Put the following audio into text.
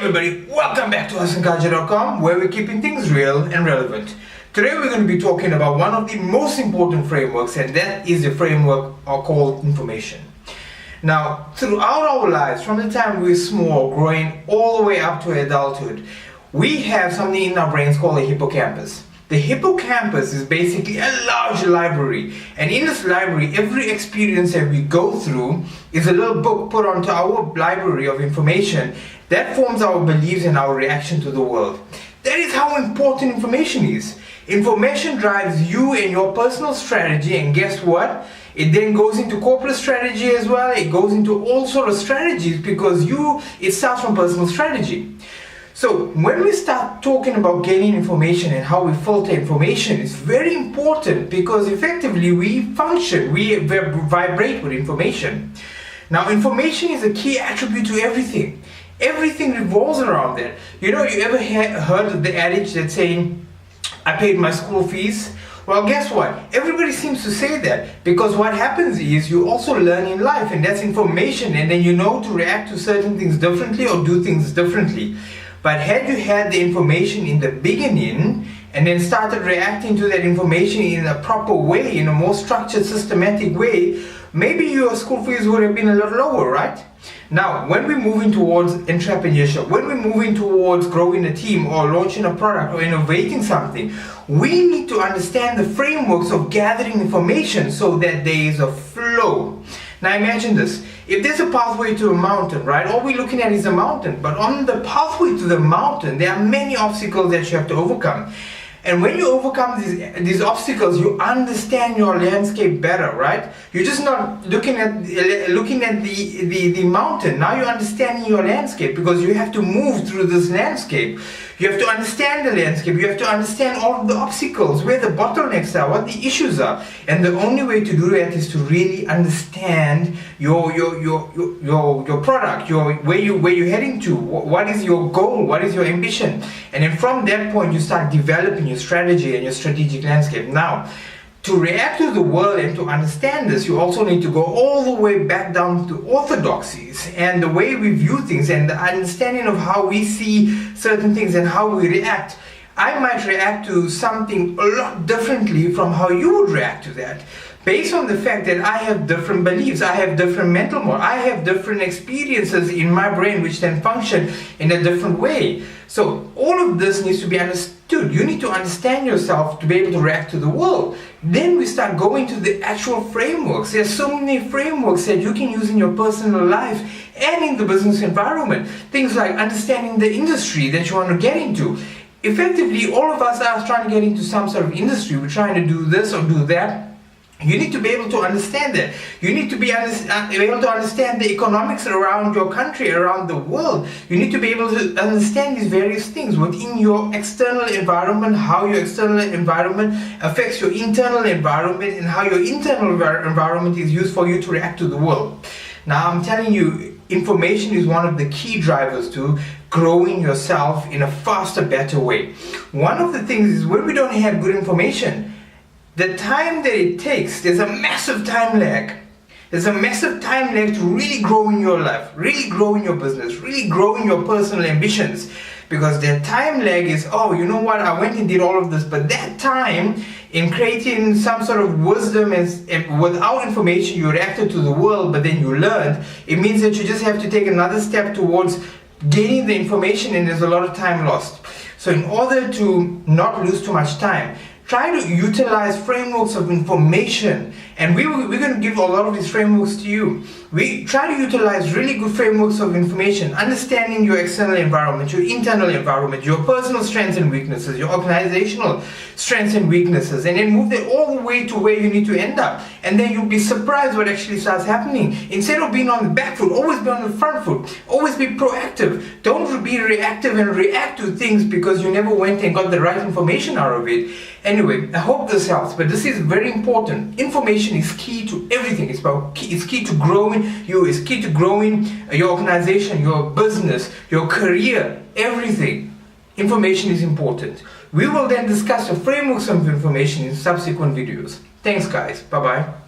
everybody, welcome back to hustleculture.com, where we're keeping things real and relevant. Today we're going to be talking about one of the most important frameworks, and that is the framework called information. Now, throughout our lives, from the time we're small, growing all the way up to adulthood, we have something in our brains called a hippocampus. The hippocampus is basically a large library, and in this library, every experience that we go through is a little book put onto our library of information that forms our beliefs and our reaction to the world. That is how important information is. Information drives you and your personal strategy, and guess what? It then goes into corporate strategy as well. It goes into all sort of strategies because it starts from personal strategy. So when we start talking about getting information and how we filter information, it's very important because effectively we function, we vibrate with information. Now, information is a key attribute to everything. Everything revolves around that. You know, you ever heard of the adage that's saying, I paid my school fees? Well, guess what? Everybody seems to say that because what happens is you also learn in life, and that's information, and then you know to react to certain things differently or do things differently. But had you had the information in the beginning and then started reacting to that information in a proper way, in a more structured, systematic way, maybe your school fees would have been a lot lower, right? Now, when we're moving towards entrepreneurship, when we're moving towards growing a team or launching a product or innovating something, we need to understand the frameworks of gathering information so that there is a flow. Now imagine this, if there's a pathway to a mountain, right, all we're looking at is a mountain, but on the pathway to the mountain, there are many obstacles that you have to overcome. And when you overcome these obstacles, you understand your landscape better, right? You're just not looking at the mountain. Now you're understanding your landscape because you have to move through this landscape. You have to understand the landscape. You have to understand all of the obstacles, where the bottlenecks are, what the issues are. And the only way to do that is to really understand your product, where you're heading to, what is your goal, what is your ambition. And then from that point, you start developing your strategy and your strategic landscape. Now, to react to the world and to understand this, you also need to go all the way back down to orthodoxies and the way we view things and the understanding of how we see certain things and how we react. I might react to something a lot differently from how you would react to that, based on the fact that I have different beliefs, I have different mental models, I have different experiences in my brain which then function in a different way. So all of this needs to be understood. You need to understand yourself to be able to react to the world. Then we start going to the actual frameworks. There's so many frameworks that you can use in your personal life and in the business environment. Things like understanding the industry that you want to get into. Effectively, all of us are trying to get into some sort of industry. We're trying to do this or do that. You need to be able to understand that. You need to be able to understand the economics around your country, around the world. You need to be able to understand these various things within your external environment, how your external environment affects your internal environment, and how your internal environment is used for you to react to the world. Now, I'm telling you, information is one of the key drivers to growing yourself in a faster, better way. One of the things is when we don't have good information, the time that it takes, there's a massive time lag. There's a massive time lag to really grow in your life, really grow in your business, really grow in your personal ambitions. Because the time lag is, oh, you know what, I went and did all of this, but that time in creating some sort of wisdom and without information, you reacted to the world, but then you learned. It means that you just have to take another step towards gaining the information, and there's a lot of time lost. So in order to not lose too much time, try to utilize frameworks of information, and we're going to give a lot of these frameworks to you. We try to utilize really good frameworks of information, understanding your external environment, your internal environment, your personal strengths and weaknesses, your organizational strengths and weaknesses, and then move that all the way to where you need to end up. And then you'll be surprised what actually starts happening. Instead of being on the back foot, always be on the front foot. Always be proactive. Don't be reactive and react to things because you never went and got the right information out of it. Anyway, I hope this helps, but this is very important. Information is key to everything. It's key to growing you, it's key to growing your organization, your business, your career, everything. Information is important. We will then discuss the frameworks of information in subsequent videos. Thanks guys, bye bye.